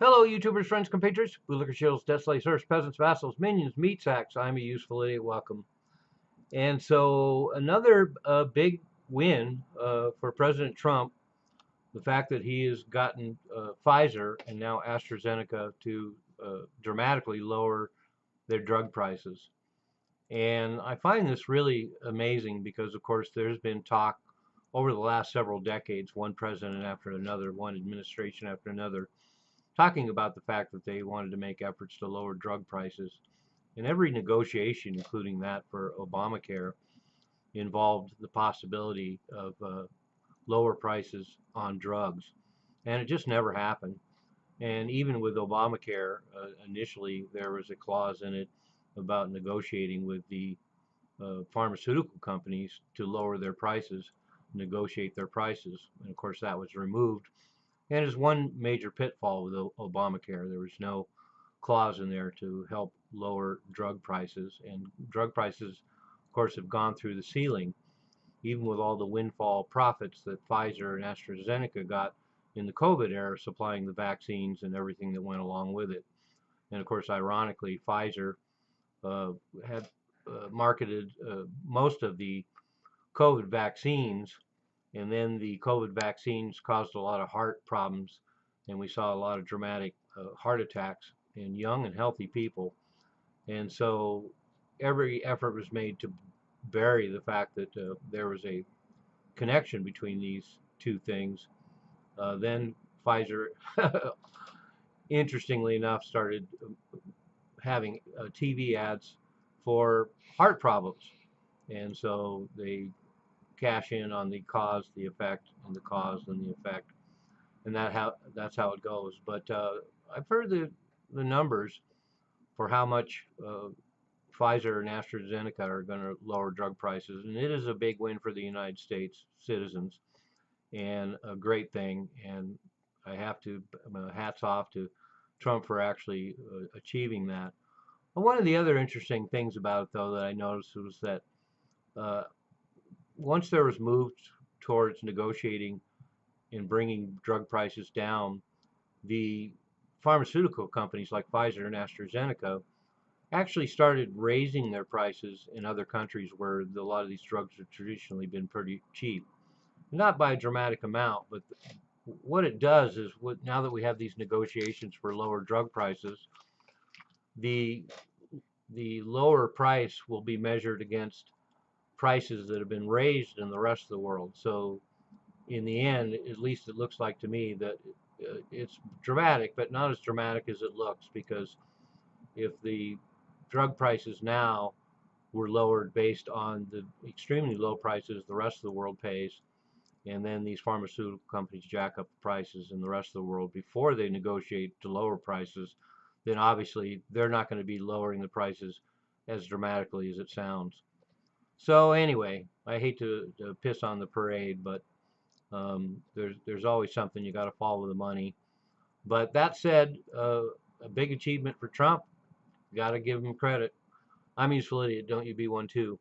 Fellow YouTubers, friends, compatriots, bootlicker shills, death slaves, serfs, peasants, vassals, minions, meat sacks, I'm a useful idiot, welcome. And so another big win for President Trump, the fact that he has gotten Pfizer and now Astra-Zeneca to dramatically lower their drug prices. And I find this really amazing because, of course, there's been talk over the last several decades, one president after another, one administration after another, talking about the fact that they wanted to make efforts to lower drug prices. And every negotiation, including that for Obamacare, involved the possibility of lower prices on drugs. And it just never happened. And even with Obamacare, initially there was a clause in it about negotiating with the pharmaceutical companies to lower their prices, negotiate their prices. And of course, that was removed. And is one major pitfall with Obamacare. There was no clause in there to help lower drug prices. And drug prices, of course, have gone through the ceiling, even with all the windfall profits that Pfizer and AstraZeneca got in the COVID era, supplying the vaccines and everything that went along with it. And of course, ironically, Pfizer had marketed most of the COVID vaccines, and then the COVID vaccines caused a lot of heart problems, and we saw a lot of dramatic heart attacks in young and healthy people. And so every effort was made to bury the fact that there was a connection between these two things. Then Pfizer, interestingly enough, started having TV ads for heart problems. And so they cash in on the cause, the effect, and the cause and the effect, and that's how it goes. But I've heard the numbers for how much Pfizer and AstraZeneca are going to lower drug prices, and it is a big win for the United States citizens and a great thing. And I have to hats off to Trump for actually achieving that. And one of the other interesting things about it, though, that I noticed was that uh, once there was moved towards negotiating and bringing drug prices down, the pharmaceutical companies like Pfizer and AstraZeneca actually started raising their prices in other countries where a lot of these drugs have traditionally been pretty cheap. Not by a dramatic amount, but what it does is, now that we have these negotiations for lower drug prices, the lower price will be measured against prices that have been raised in the rest of the world. So in the end, at least it looks like to me that it's dramatic, but not as dramatic as it looks, because if the drug prices now were lowered based on the extremely low prices the rest of the world pays, and then these pharmaceutical companies jack up the prices in the rest of the world before they negotiate to lower prices, then obviously they're not going to be lowering the prices as dramatically as it sounds. So anyway, I hate to piss on the parade, but there's always something. You got to follow the money. But that said, a big achievement for Trump. Got to give him credit. I'm a useful idiot. Don't you be one too.